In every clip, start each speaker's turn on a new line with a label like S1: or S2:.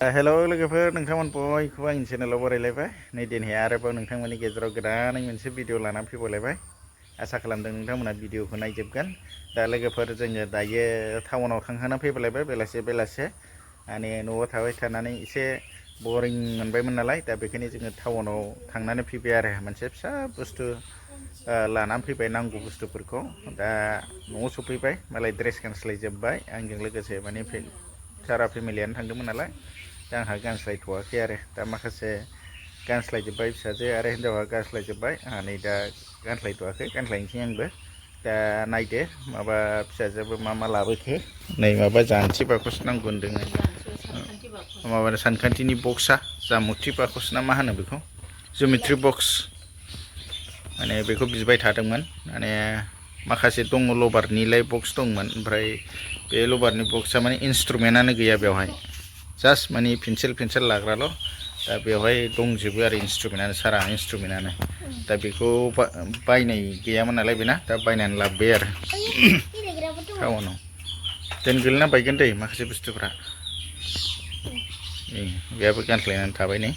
S1: Hello लोगोफोर नोंथांमोन बयखौबो आंनि चेनेलाव बरायलायबाय नै दिनैहाय आरोबाव नोंथांमोननि गेजेराव गोदानै मोनसे भिडिअ लानानै फैबावलायबाय आसा खालामदों नोंथांमोना भिडिअखौ नायजोबगोन दा लोगोफोर जोङो दायो टाउनाव थांखाना फैबावलायबाय बेलासे माने न'आव थाबाय थानानै एसे बरिं मोनबायमोन नालाय दा बेखायनो जोङो टाउनाव थांनानै फैबाय आरो मोनसे फिसा बुस्थु लानानै फैबाय नांगौ बुस्थुफोरखौ दा न'आव सफैबाय मालाय ड्रेस गानस्लायजोब्बाय आंजों लोगोसे माने सारा फेमिलियानो थांदोंमोन नालाय दा आंहा गानस्लायथ'वाखै आरो दा माखासे गानस्लायजोब्बाय फिसाजो आरो हिन्जावा गानस्लायजोब्बाय आंहा नै दा गानस्लायथ'वाखै गानस्लायनोसै आंबो दा नायदो माबा फिसाजोआबो मा लाबोखो नै माबा जानोसै बाखौसो नांगौ होनदों माबा सानखान्थिनि बक्सआ जामुथि बाखस ना मा होनो बेखौ जिअमेट्रि बक्स माने बेखौ बिबाय थादोंमोन माने माखासे दङ लबारनिलाय बक्स दंमोन ओमफ्राय बे लबारनि बक्सआ माने इन्सट्रुमेन्टानो गैया बेवहाय जास्ट माने पेन्सिल लाग्राल' दा बेवहाय दंजोबो आरो इन्सट्रुमेन्टानो सारा इन्सट्रुमेन्टानो दा बेखौ बायनाय गैयामोन नालाय बेना दा बायनानै लाबोबाय आरो टाउनाव दोनगोन ना बायगोन दै माखासे बुस्थुफ्रा नै बेहाबो गानस्लायनानै थाबाय नै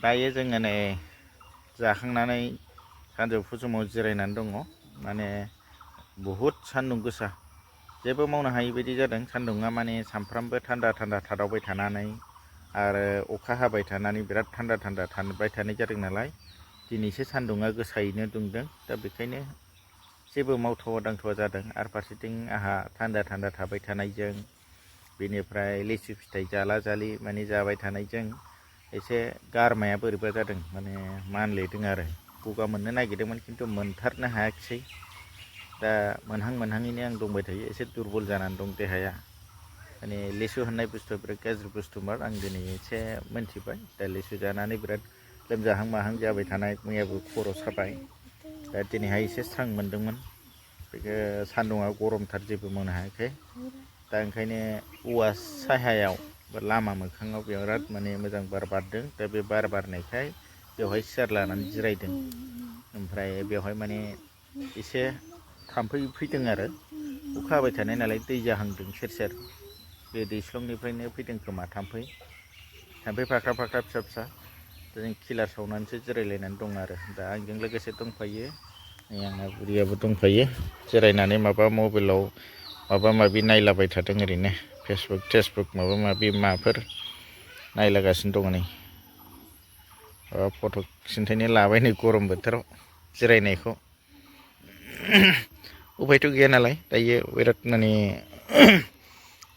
S1: दायो जोङो नै जाखांनानै सानजौफु समाव जिरायनानै दङ माने बहुद सान्दुं गोसा जेबो मावनो हायि बायदि जादों सान्दुङा माने सानफ्रामबो थान्दा थादावबाय थानानै आरो अखा हाबाय थानानै बिराद थान्दा थाबाय थानाय जादों नालाय दिनैसो सान्दुङा गोसायैनो दुंदों दा बेखायनो जेबो मावथावा दांथावा जादों आरो फारसेथिं आंहा थान्दा थाबाय थानायजों बेनिफ्राय लिसु फिथाइ जालि माने जाबाय थानायजों एसे गारमाया बोरैबा जादों माने मानलेदों आरो गगा मोननो नागिरदोंमोन खिन्थु मोनथारनो हायाखिसै दा मोनहाङैनो आं दंबाय थायो एसे दुरबल जानानै दं देहाया माने लिसु होननाय बुस्थुआ बिराद गाज्रि बुस्थुमार आं दिनै एसे मोनथिबाय दा लिसु जानानै बिराद लोमजाहां माहां जाबाय थानाय मैयाबो खर' साबाय दा दिनैहाय एसे स्रां मोनदोंमोन बेखौ सान्दुङा गरमथार जेबो मावनो हायाखै दा ओंखायनो औवा साहायाव लामा मोखाङाव बिराद माने मोजां बार बारदों दा बे बार बारनायखाय बेवहाय सियार लानानै जिरायदों ओमफ्राय बेवहाय माने एसे थाम्फै फैदों आरो अखा हाबाय थानाय नालाय दै जाहांदों सेर बे दैस्लंनिफ्रायनो फैदों खोमा थाम्फै फाख्रा फिसा जों खिलार सावनानैसो जिरायलायनानै दं आरो दा आंजों लोगोसे दंफायो नै आंना बुरियाबो दंफायो जिरायनानै माबा मबाइलाव माबा माबि नायलाबाय थादों ओरैनो फेसबुक माबाफोर नायलागासिनो दङ नै फट' खिन्थायनो लाबाय नै गरम बोथोराव जिरायनायखौ उफायथ' गैया नालाय दायो बिराद माने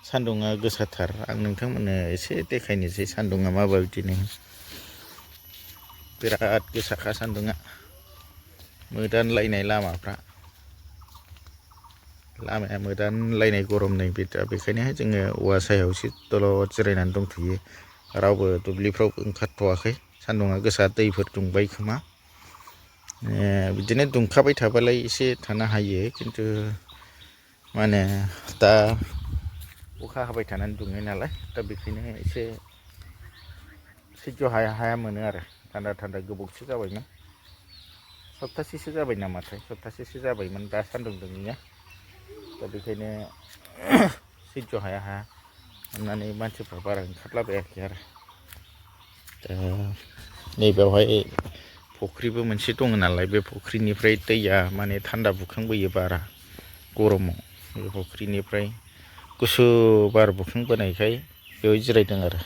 S1: सान्दुङा गोसाथार आं नोंथांमोननो एसे देखायनोसै सान्दुङा माबायदिनो बिराद गोसाखा सान्दुङा मोदानलायनाय लामाया मोदानलायनाय गरम नै दा बेखायनो जोङो औवा सायावसो दलद जिरायनानै दंथ'यो रावबो दुब्लिफ्रावबो ओंखारथ'वाखै सान्दुङा गोसा दैफोर दुंबाय खोमा बिदिनो दुंखाबाय थाबालाय एसे थानो हायो खिन्थु माने दा अखा हाबाय थानानै दुङो नालाय दा बेखायनो एसे सैज्य हाया मोनो आरो थान्दा गोबावसो जाबायमोन सप्तासेसो जाबाय नामाथाय सप्तासेसो जाबायमोन दा सान्दुं दुङैया दा बेखायनो सैज्य हाया होननानै मानसिफ्रा बारा ओंखारलाबायाखै आरो दा नैबेयावहाय फुख्रिबो मोनसे दङ नालाय बे फुख्रिनिफ्राय दैया माने थान्दा बुखांबोयो बारा गरमाव बे फुख्रिनिफ्राय गुसु बार बुखांबोनायखाय बेयाव जिरायदों आरो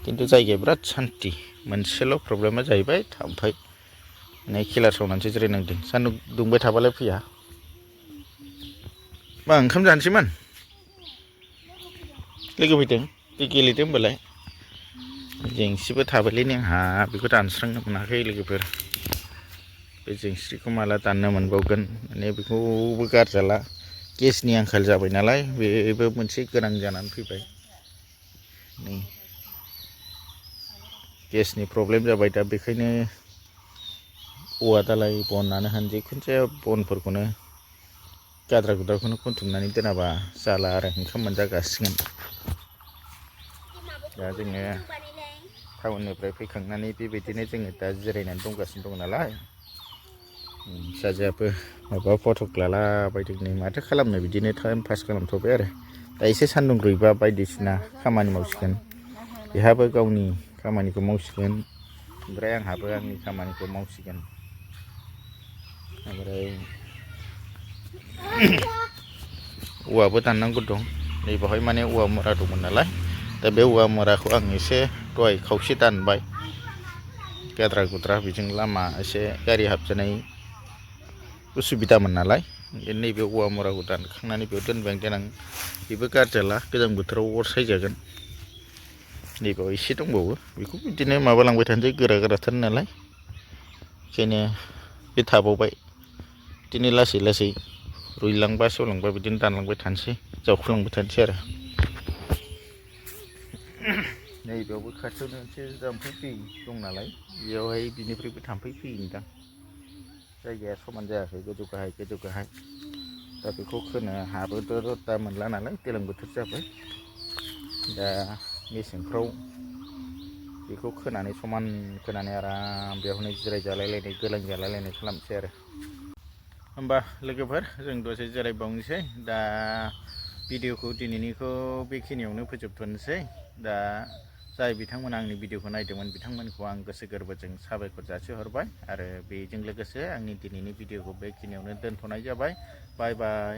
S1: खिन्थु जायगाया बिराद सान्थि मोनसेल' प्रब्लेमा जाहैबाय थाम्फै माने खिलार सावनानैसो जिरायनांदों सान्दुं दुंबाय थाबालाय फैया मा ओंखाम जानोसैमोन लोगो फैदों गेलेदो होमबालाय जेंसिबो थाबायलै आंहा बेखौ दानस्रांनो मोनाखै लोगोफोर बे जेंसिखौ माला दाननो मोनबावगोन माने बेखौबो गारजाला गेसनि आंखाल जाबाय नालाय बेबो मोनसे गोनां जानानै फैबाय नै गेसनि प्रब्लेम जाबाय दा बेखायनो औवा दालाय बनानो होन जिखुनु जाया बनफोरखौनो गाद्रा गुद्राखौनो खनथुमनानै दोनाबा जाला आरो ओंखाम मोनजागासिगोन दा जोङो टाउननिफ्राय फैखांनानै बेबायदिनो जोङो दा जिरायनानै दंगासिनो दं नालाय फिसाजोआबो माबा फटक लालाबायदों नै माथो खालामनो बिदिनो टाइम पास खालामथ'बाय आरो दा एसे सान्दुं दुंबा बायदिसिना खामानि मावसिगोन बेहाबो गावनि खामानिखौ मावसिगोन ओमफ्राय आंहाबो आंनि खामानिखौ मावसिगोन ओमफ्राय औवाबो दाननांगौ दं नै बेवहाय माने औवा मुरा दंमोन नालाय दा बे औवा मुराखौ आं एसे दहाय खावसे दानबाय गाद्रा गुद्रा बेजों लामा एसे गारि हाबजानाय उसुबिदामोन नालाय नैबे औवा मुराखौ दानखांनानै बेयाव दोनबाय आं देनां बेबो गारजाला गोजां बोथोराव अर सायजागोन नैबेयाव एसे दंबावो बेखौ बिदिनो माबालांबाय थानोसै गोरा गोराथार नालाय ओंखायनो बे थाबावबाय बिदिनो लासै लासै रुइलांबा सेवलांबा बिदिनो दानलांबाय थानोसै जावखुलांबाय थानोसै आरो नैबेयावबो खाथियावनो मोनसे जाम्फै दै दं नालाय बेयावहाय बिनिफ्रायबो थाम्फै फैयोदां जायगाया समान जायाखै गोजौ गाहाय दा बेखौ खोनो हाबोथ' दा मोनला नालाय दैज्लां बोथोर जाबाय दा मेसेंफ्राव बेखौ खोनानै समान खोनानै आराम बेयावनो जिराय जालायलायनाय गोलां जालायलायनाय खालामसै आरो होमबा लोगोफोर जों दसे जिरायबावनोसै दा भिडिअखौ दिनैनिखौ बेखिनियावनो फोजोबथ'नोसै दा जाय बिथांमोना आंनि भिडिअखौ नायदोंमोन बिथांमोनखौ आं गोसो गोरबोजों साबायखर जासिहरबाय आरो बेजों लोगोसे आंनि दिनैनि भिडिअखौ बेखिनियावनो दोनथ'नाय जाबाय बाय बाय।